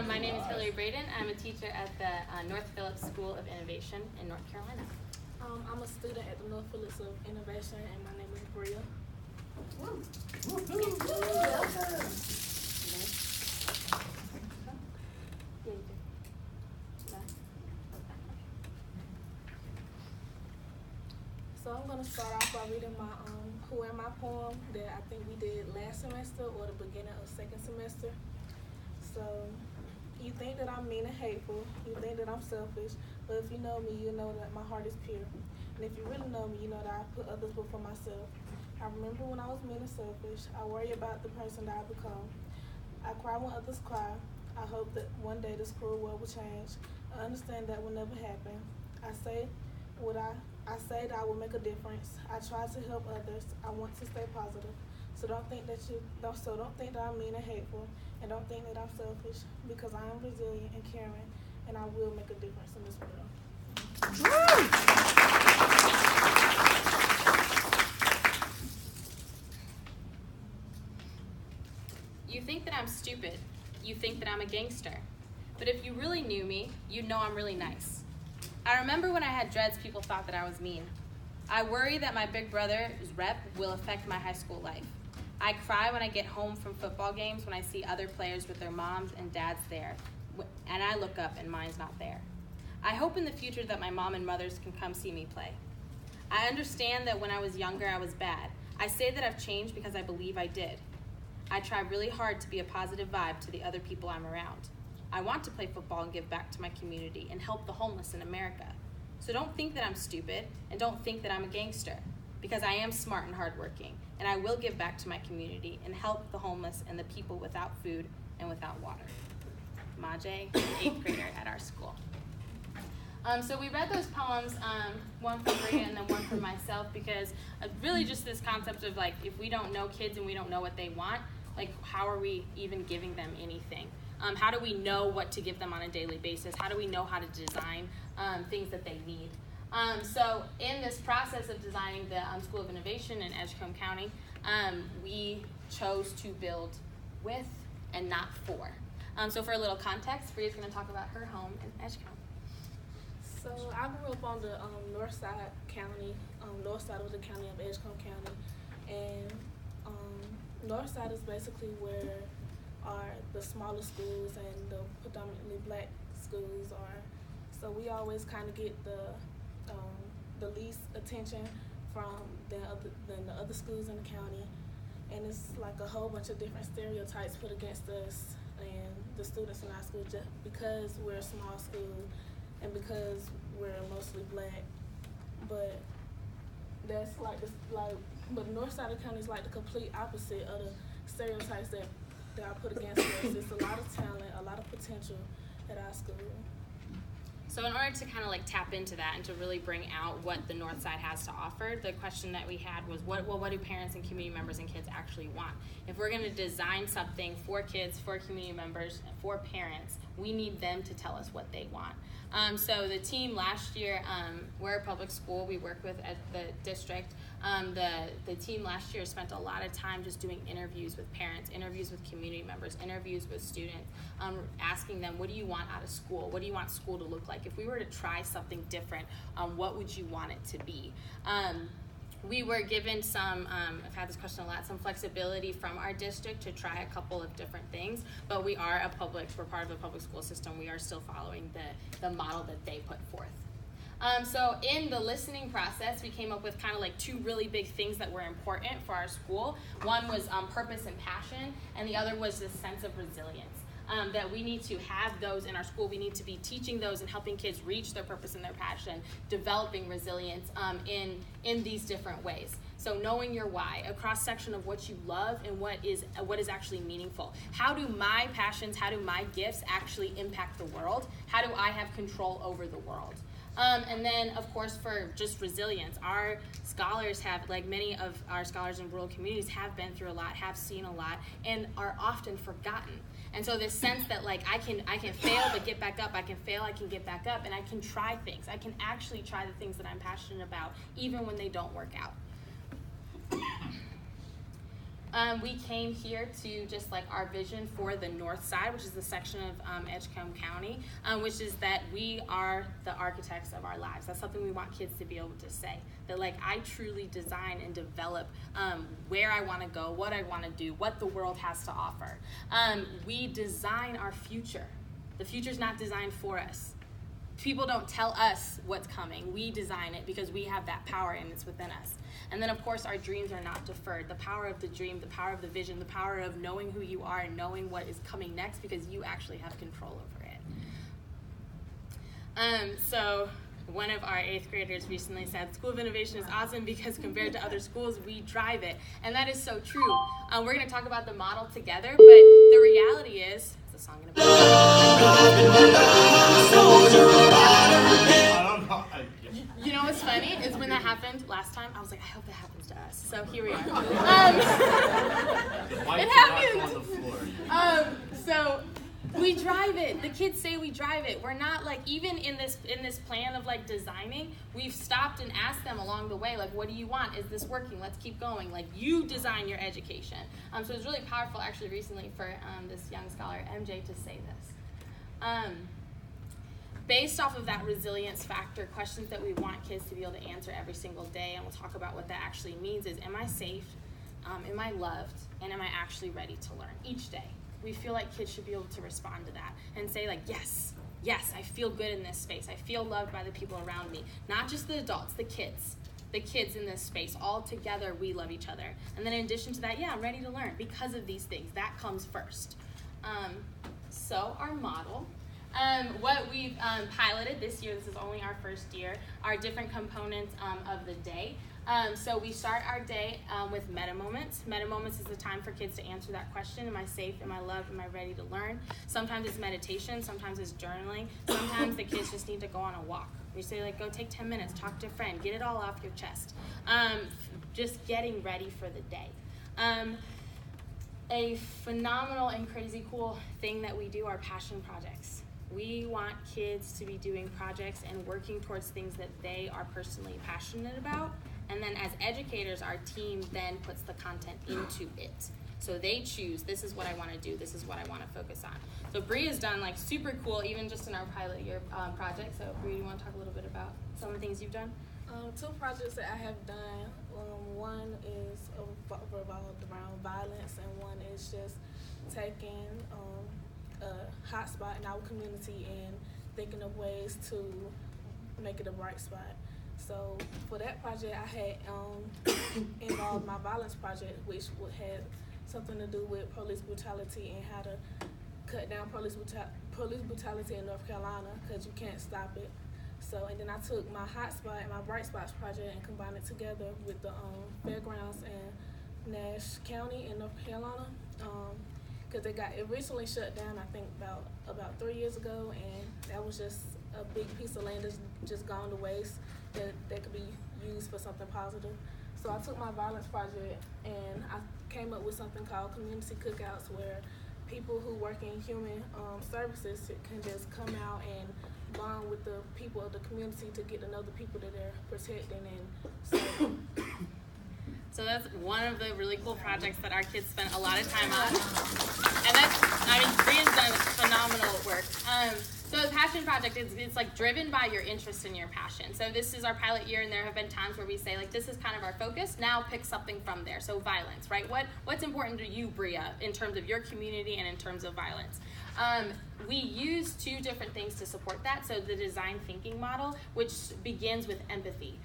My name is Hillary Braden. I'm a teacher at the North Phillips School of Innovation in North Carolina. I'm a student at the North Phillips of Innovation, and my name is Bria. So I'm going to start off by reading my Who Am I poem that I think we did last semester or the beginning of second semester. So, you think that I'm mean and hateful, you think that I'm selfish, but if you know me, you know that my heart is pure. And if you really know me, you know that I put others before myself. I remember when I was mean and selfish. I worry about the person that I become. I cry when others cry. I hope that one day this cruel world will change. I understand that will never happen. I say that I will make a difference. I try to help others. I want to stay positive. So don't think that I'm mean and hateful, and don't think that I'm selfish, because I am resilient and caring, and I will make a difference in this world. You think that I'm stupid. You think that I'm a gangster. But if you really knew me, you'd know I'm really nice. I remember when I had dreads, people thought that I was mean. I worry that my big brother's rep will affect my high school life. I cry when I get home from football games when I see other players with their moms and dads there, and I look up and mine's not there. I hope in the future that my mom and mothers can come see me play. I understand that when I was younger, I was bad. I say that I've changed because I believe I did. I try really hard to be a positive vibe to the other people I'm around. I want to play football and give back to my community and help the homeless in America. So don't think that I'm stupid, and don't think that I'm a gangster, because I am smart and hardworking, and I will give back to my community and help the homeless and the people without food and without water. Maje, an 8th grader at our school. So we read those poems, one for Bria and then one for myself, because really just this concept of like, if we don't know kids and we don't know what they want, like how are we even giving them anything? How do we know what to give them on a daily basis? How do we know how to design things that they need? So in this process of designing the School of Innovation in Edgecombe County, we chose to build with and not for. So for a little context, Bria's going to talk about her home in Edgecombe. So I grew up on the north side of the county of Edgecombe County, and north side is basically where are the smaller schools and the predominantly black schools are. So we always kind of get the least attention from the other schools in the county, and it's like a whole bunch of different stereotypes put against us and the students in our school just because we're a small school and because we're mostly black. But that's but the north side of the county is like the complete opposite of the stereotypes that are put against us. It's a lot of talent, a lot of potential at our school. So in order to kind of like tap into that and to really bring out what the North Side has to offer, the question that we had was, what do parents and community members and kids actually want? If we're going to design something for kids, for community members, for parents, we need them to tell us what they want. So the team last year, we're a public school, we work with at the district. The team last year spent a lot of time just doing interviews with parents, interviews with community members, interviews with students, asking them, what do you want out of school? What do you want school to look like? If we were to try something different, what would you want it to be? We were given some, I've had this question a lot, some flexibility from our district to try a couple of different things, but we're part of a public school system. We are still following the model that they put forth. So in the listening process, we came up with kind of like two really big things that were important for our school. One was purpose and passion, and the other was this sense of resilience. That we need to have those in our school. We need to be teaching those and helping kids reach their purpose and their passion, developing resilience in these different ways. So knowing your why, a cross-section of what you love and what is actually meaningful. How do my passions, how do my gifts actually impact the world? How do I have control over the world? And then, of course, for just resilience, our scholars have, like many of our scholars in rural communities, have been through a lot, have seen a lot, and are often forgotten. And so this sense that like I can fail but get back up, I can fail, I can get back up, and I can try things. I can actually try the things that I'm passionate about, even when they don't work out. We came here to just like our vision for the north side, which is the section of Edgecombe County, which is that we are the architects of our lives. That's something we want kids to be able to say. That like I truly design and develop where I want to go, what I want to do, what the world has to offer. We design our future. The future's not designed for us. People don't tell us what's coming. We design it because we have that power and it's within us. And then of course our dreams are not deferred. The power of the dream, the power of the vision, the power of knowing who you are and knowing what is coming next because you actually have control over it. So one of our 8th graders recently said, School of Innovation is awesome because compared to other schools, we drive it. And that is so true. We're gonna talk about the model together, but the reality is, the song gonna You know what's funny is when that happened last time, I was like, I hope that happens to us. So here we are. It happened. So we drive it. The kids say we drive it. We're not like, even in this plan of like designing, we've stopped and asked them along the way, like, what do you want? Is this working? Let's keep going. Like, you design your education. So it was really powerful actually recently for this young scholar, MJ, to say this. Based off of that resilience factor, questions that we want kids to be able to answer every single day, and we'll talk about what that actually means, is am I safe, am I loved, and am I actually ready to learn each day? We feel like kids should be able to respond to that and say like, yes, I feel good in this space. I feel loved by the people around me. Not just the adults, the kids in this space. All together, we love each other. And then in addition to that, yeah, I'm ready to learn because of these things. That comes first. So our model. What we've piloted this year, this is only our first year, are different components of the day. So we start our day with meta moments. Meta moments is the time for kids to answer that question, am I safe, am I loved, am I ready to learn? Sometimes it's meditation, sometimes it's journaling, sometimes the kids just need to go on a walk. We say like, go take 10 minutes, talk to a friend, get it all off your chest. Just getting ready for the day. A phenomenal and crazy cool thing that we do are passion projects. We want kids to be doing projects and working towards things that they are personally passionate about. And then as educators, our team then puts the content into it. So they choose, this is what I want to do, this is what I want to focus on. So Bria's done like super cool, even just in our pilot year project. So Bria, you want to talk a little bit about some of the things you've done? 2 projects that I have done. One is revolved around violence, and one is just taking a hot spot in our community and thinking of ways to make it a bright spot. So for that project, I had involved my violence project, which had something to do with police brutality and how to cut down police brutality in North Carolina, because you can't stop it. So, and then I took my hot spot and my bright spots project and combined it together with the fairgrounds in Nash County in North Carolina, because it recently shut down, I think about 3 years ago, and that was just a big piece of land that's just gone to waste that could be used for something positive. So I took my violence project and I came up with something called community cookouts, where people who work in human services can just come out and bond with the people of the community to get to know the people that they're protecting and serving. So that's one of the really cool projects that our kids spent a lot of time on. And Bria's done phenomenal work. So the passion project, it's like driven by your interest and your passion. So this is our pilot year, and there have been times where we say like, this is kind of our focus, now pick something from there. So violence, right? What's important to you, Bria, in terms of your community and in terms of violence? We use 2 different things to support that. So the design thinking model, which begins with empathy.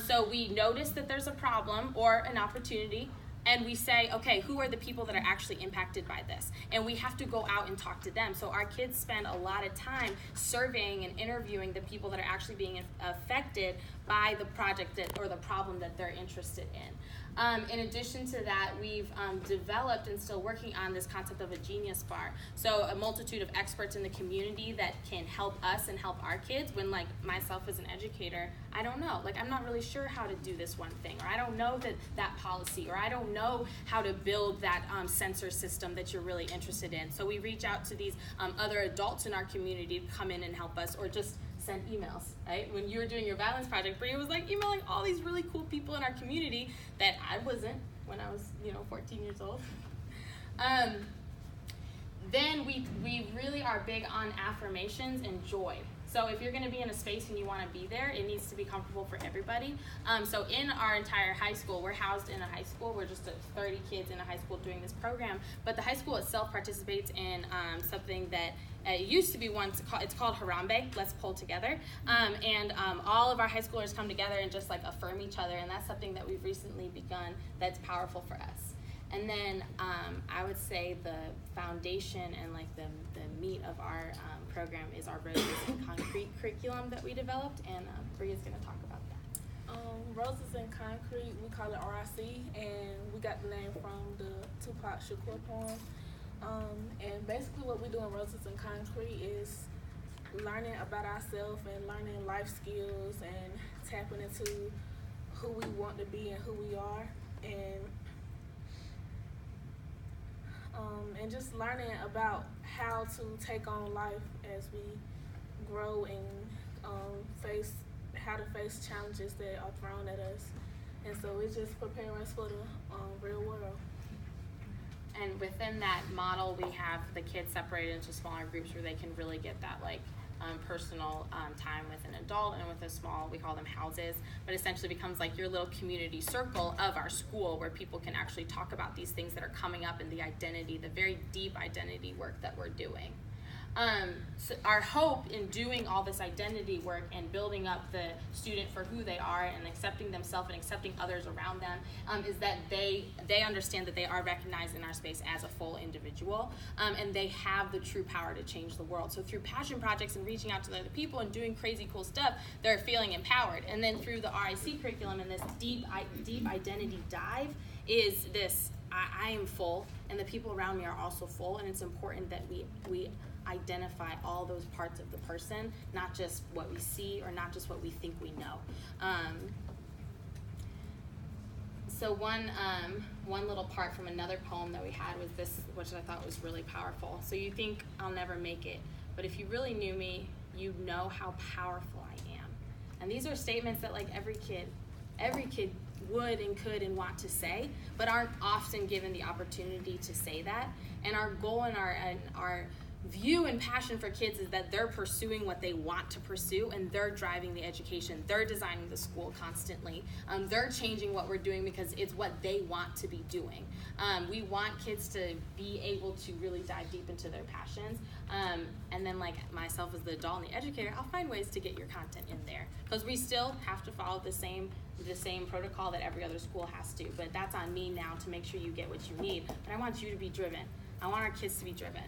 So we notice that there's a problem or an opportunity, and we say, okay, who are the people that are actually impacted by this? And we have to go out and talk to them. So our kids spend a lot of time surveying and interviewing the people that are actually being affected by the project or the problem that they're interested in. In addition to that, we've developed and still working on this concept of a genius bar. So a multitude of experts in the community that can help us and help our kids when, like, myself as an educator, I don't know. Like, I'm not really sure how to do this one thing, or I don't know that policy, or I don't know how to build that sensor system that you're really interested in. So we reach out to these other adults in our community to come in and help us, or just send emails, right? When you were doing your violence project, Bria was like emailing all these really cool people in our community that I wasn't when I was, 14 years old. Then we really are big on affirmations and joy. So if you're going to be in a space and you want to be there, it needs to be comfortable for everybody. So in our entire high school, we're housed in a high school. We're just 30 kids in a high school doing this program. But the high school itself participates in something that it used to be once, it's called Harambe, Let's Pull Together. And all of our high schoolers come together and just like affirm each other. And that's something that we've recently begun that's powerful for us. And then I would say the foundation and like the meat of our program is our Roses in Concrete curriculum that we developed, and Bria's going to talk about that. Roses in Concrete, we call it RIC, and we got the name from the Tupac Shakur poem. And basically what we do in Roses in Concrete is learning about ourselves and learning life skills and tapping into who we want to be and who we are, and just learning about how to take on life as we grow and how to face challenges that are thrown at us. And so it's just preparing us for the real world. And within that model, we have the kids separated into smaller groups where they can really get that personal time with an adult and with a small, we call them houses, but essentially becomes like your little community circle of our school where people can actually talk about these things that are coming up in the identity, the very deep identity work that we're doing. So our hope in doing all this identity work and building up the student for who they are and accepting themselves and accepting others around them is that they understand that they are recognized in our space as a full individual, and they have the true power to change the world. So through passion projects and reaching out to other people and doing crazy cool stuff, they're feeling empowered. And then through the RIC curriculum and this deep identity dive is this, I am full and the people around me are also full, and it's important that we identify all those parts of the person, not just what we see or not just what we think we know. So one little part from another poem that we had was this, which I thought was really powerful. So you think I'll never make it, but if you really knew me, you'd know how powerful I am. And these are statements that like every kid would and could and want to say, but aren't often given the opportunity to say that. And our goal and our view and passion for kids is that they're pursuing what they want to pursue, and they're driving the education, they're designing the school constantly, they're changing what we're doing because it's what they want to be doing. We want kids to be able to really dive deep into their passions, and then like myself as the adult and the educator, I'll find ways to get your content in there because we still have to follow the same protocol that every other school has to, but that's on me now to make sure you get what you need. But I want you to be driven. I want our kids to be driven.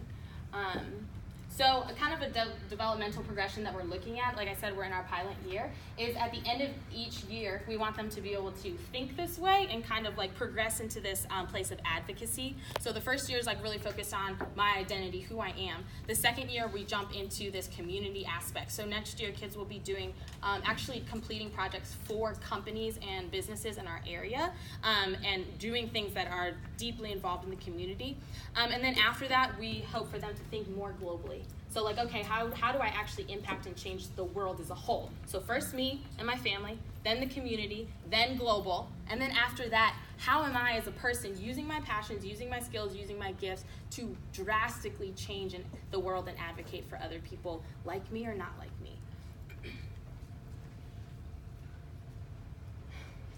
So a kind of a developmental progression that we're looking at, like I said, we're in our pilot year, is at the end of each year, we want them to be able to think this way and kind of like progress into this place of advocacy. So the first year is like really focused on my identity, who I am. The second year, we jump into this community aspect. So next year, kids will be doing, actually completing projects for companies and businesses in our area, and doing things that are deeply involved in the community. And then after that, we hope for them to think more globally. So like, okay, how do I actually impact and change the world as a whole? So first me and my family, then the community, then global, and then after that, how am I as a person using my passions, using my skills, using my gifts to drastically change the world and advocate for other people like me or not like me?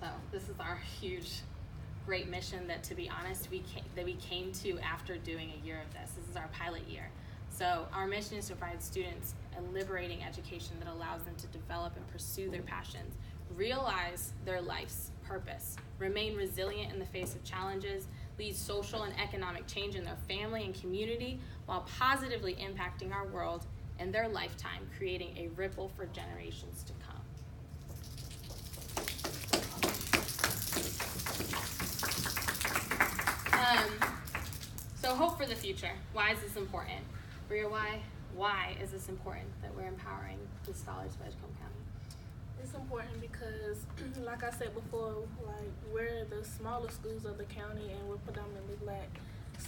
So this is our huge, great mission that, to be honest, we came to after doing a year of this. This is our pilot year. So our mission is to provide students a liberating education that allows them to develop and pursue their passions, realize their life's purpose, remain resilient in the face of challenges, lead social and economic change in their family and community, while positively impacting our world in their lifetime, creating a ripple for generations to come. So hope for the future. Why is this important? Bria, why is this important that we're empowering the scholars of Edgecombe County? It's important because, like I said before, like we're the smallest schools of the county and we're predominantly Black.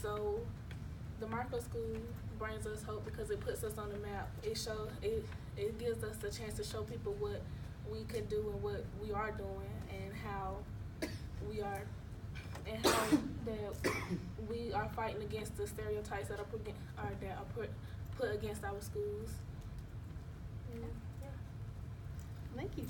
So the Marco School brings us hope because it puts us on the map. It gives us a chance to show people what we can do and what we are doing and how we are and how that we are fighting against the stereotypes that are put against our schools. And, yeah. Thank you.